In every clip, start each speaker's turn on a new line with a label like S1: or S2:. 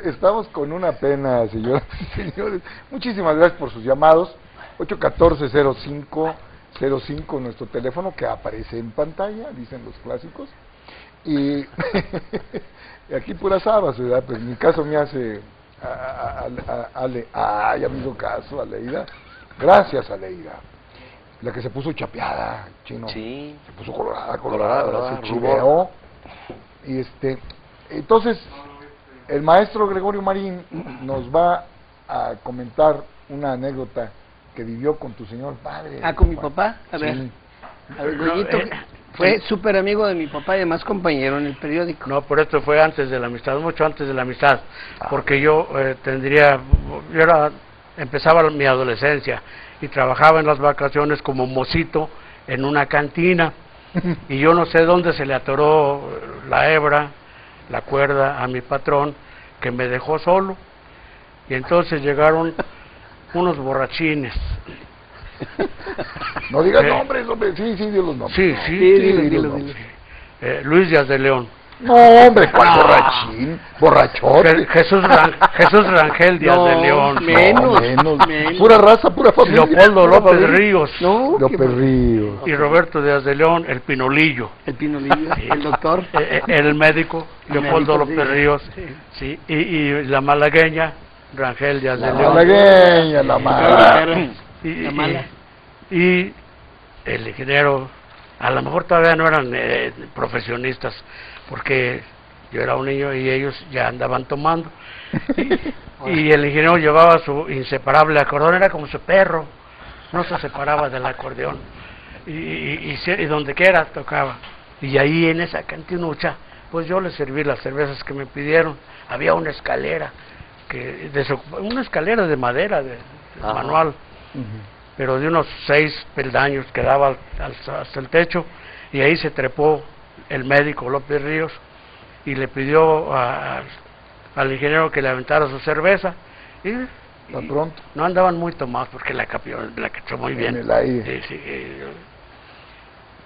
S1: Estamos con una pena, señoras y señores. Muchísimas gracias por sus llamados. 814-0505, nuestro teléfono que aparece en pantalla, dicen los clásicos. Y aquí puras habas, ¿verdad? Pues en mi caso me hace Ale. Ah, ya me hizo caso, Aleida. Gracias, Aleida. La que se puso chapeada, Chino.
S2: Sí.
S1: Se puso colorada, se chiveó. Y entonces, el maestro Gregorio Marín nos va a comentar una anécdota que vivió con tu señor padre.
S3: ¿Con mi papá? A ver.
S1: Sí.
S3: A ver, Goyito, fue súper amigo de mi papá y además compañero en el periódico.
S4: No, pero esto fue antes de la amistad, mucho antes de la amistad, porque yo empezaba mi adolescencia y trabajaba en las vacaciones como mocito en una cantina y yo no sé dónde se le atoró la hebra, la cuerda a mi patrón, que me dejó solo, y entonces llegaron unos borrachines.
S1: No digas nombres, hombre. Sí, di los nombres.
S4: Sí,
S3: Dilo.
S4: Luis Díaz de León.
S1: No, hombre, ¿cuál borrachín? Borrachote.
S4: Jesús Rangel Díaz de León.
S3: Menos.
S1: Pura raza, pura familia.
S4: Leopoldo López Ríos.
S3: No,
S1: López Ríos.
S4: Y Roberto Díaz de León, el Pinolillo.
S3: El Pinolillo, el doctor.
S4: El médico, Leopoldo
S3: médico,
S4: López Ríos. Sí. Y la malagueña, Rangel Díaz de
S1: La
S4: León.
S1: malagueña, la mala.
S4: Y el ingeniero, a lo mejor todavía no eran profesionistas, porque yo era un niño y ellos ya andaban tomando. Y el ingeniero llevaba su inseparable acordeón, era como su perro, no se separaba del acordeón. Y donde quiera tocaba. Y ahí en esa cantinucha, pues yo les serví las cervezas que me pidieron. Había una escalera, una escalera de madera, de manual. Pero de unos 6 peldaños que daba hasta el techo, y ahí se trepó el médico López Ríos y le pidió al ingeniero que le aventara su cerveza, y
S1: pronto
S4: no andaban muy tomados porque la cachó muy bien
S1: en el aire.
S4: Sí,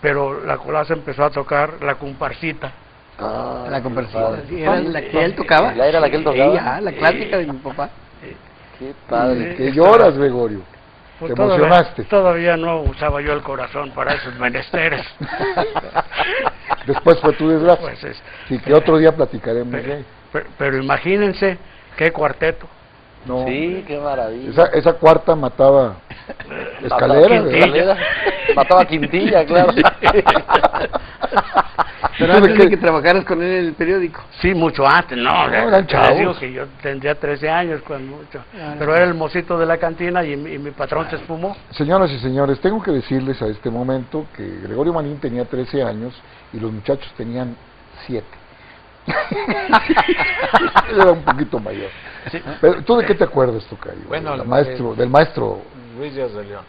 S4: pero la colaza empezó a tocar la comparsita.
S3: La comparsita. ¿Era la que él tocaba?
S2: ¿Era la que él tocaba?
S3: Sí, la clásica de mi papá.
S2: Qué padre.
S1: Que lloras, Gregorio.
S4: Pues
S1: ¿Te emocionaste?
S4: Todavía no usaba yo el corazón para esos menesteres.
S1: Después fue tu desgracia.
S4: Pues
S1: sí, que otro día platicaremos.
S4: Pero imagínense qué cuarteto.
S1: No,
S2: sí, qué maravilla.
S1: Esa cuarta mataba escalera.
S2: Mataba Quintilla, claro.
S3: Pero antes de que trabajaras con él en el periódico.
S4: Sí, mucho antes,
S1: eran chavos.
S4: Digo que yo tendría 13 años cuando mucho. Pero era el mocito de la cantina y mi patrón se esfumó.
S1: Señoras y señores, tengo que decirles a este momento que Gregorio Marín tenía 13 años y los muchachos tenían 7. Él era un poquito mayor. Sí. Pero, ¿tú de qué te acuerdas, Tocayo?
S5: Bueno,
S1: del maestro
S5: Luis Díaz de León.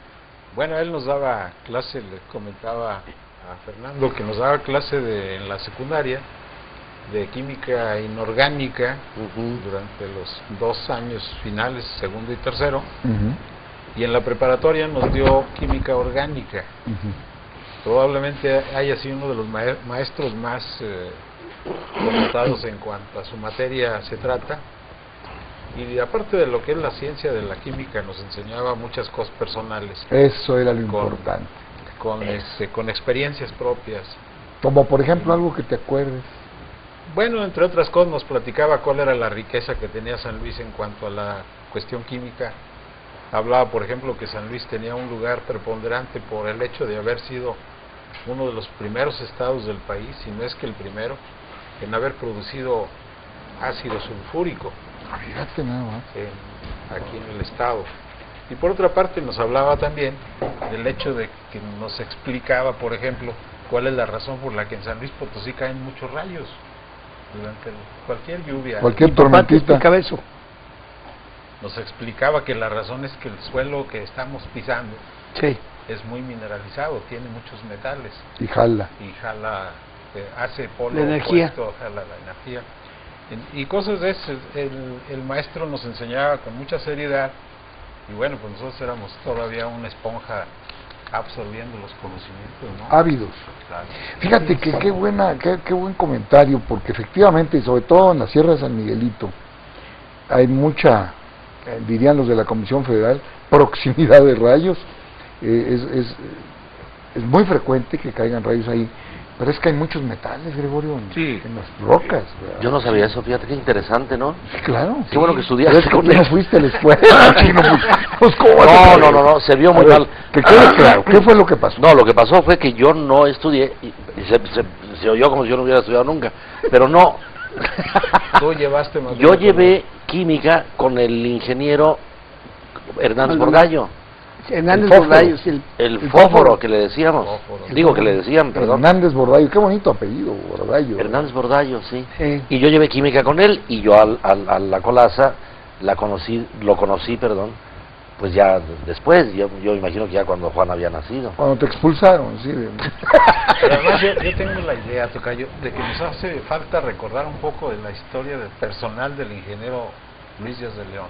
S5: Bueno, él nos daba clase, le comentaba a Fernando que nos daba clase en la secundaria de química inorgánica durante los 2 años finales, segundo y tercero, y en la preparatoria nos dio química orgánica. Probablemente haya sido uno de los maestros más connotados en cuanto a su materia se trata, y aparte de lo que es la ciencia de la química nos enseñaba muchas cosas personales.
S1: Eso era lo importante.
S5: Con experiencias propias.
S1: Como por ejemplo algo que te acuerdes.
S5: Bueno, entre otras cosas nos platicaba cuál era la riqueza que tenía San Luis en cuanto a la cuestión química. Hablaba, por ejemplo, que San Luis tenía un lugar preponderante por el hecho de haber sido uno de los primeros estados del país, si no es que el primero, en haber producido ácido sulfúrico.
S1: Fíjate nada más.
S5: Aquí en el estado. Y por otra parte nos hablaba también del hecho de que nos explicaba, por ejemplo, cuál es la razón por la que en San Luis Potosí caen muchos rayos durante cualquier lluvia.
S1: Cualquier tormentita.
S3: Eso.
S5: Nos explicaba que la razón es que el suelo que estamos pisando es muy mineralizado, tiene muchos metales.
S1: Y jala.
S5: Hace polo
S3: la energía.
S5: opuesto, jala la energía. Y cosas de eso, el maestro nos enseñaba con mucha seriedad, y bueno, pues nosotros éramos todavía una esponja absorbiendo los conocimientos, ¿no?
S1: Ávidos.
S5: Claro.
S1: Fíjate que qué buen comentario, porque efectivamente, y sobre todo en la Sierra de San Miguelito, hay mucha, dirían los de la Comisión Federal, proximidad de rayos. Es muy frecuente que caigan rayos ahí, pero es que hay muchos metales, Gregorio, en las rocas, ¿verdad?
S2: Yo no sabía eso, fíjate qué interesante, ¿no?
S1: Sí, claro.
S2: Qué bueno que
S1: Pero
S2: estudiaste
S1: es que
S2: con
S1: tú no
S2: él.
S1: fuiste a la escuela, chino, pues, ¿cómo vas a creer?
S2: No, se vio
S1: A
S2: muy
S1: ver,
S2: mal.
S1: que quede claro, ¿qué fue lo que pasó?
S2: No, lo que pasó fue que yo no estudié, y se oyó como si yo no hubiera estudiado nunca, pero no.
S5: Tú llevaste más
S2: Yo
S5: bien
S2: llevé química con el ingeniero Hernández Borgallo,
S3: Hernández
S1: El fósforo.
S3: Borgallos,
S2: el
S1: fósforo.
S2: fósforo que le decíamos.
S5: Fósforo.
S2: Digo que le decían, perdón.
S1: Hernández Bordallo, qué bonito apellido, Bordallo.
S2: Hernández Borgallo, sí.
S3: Sí.
S2: Y yo llevé química con él y yo a la Colaza lo conocí, pues ya después, yo imagino que ya cuando Juan había nacido.
S1: Cuando te expulsaron, sí.
S5: Pero además yo tengo la idea, Tocayo, de que nos hace falta recordar un poco de la historia del personal del ingeniero Luis Díaz de León.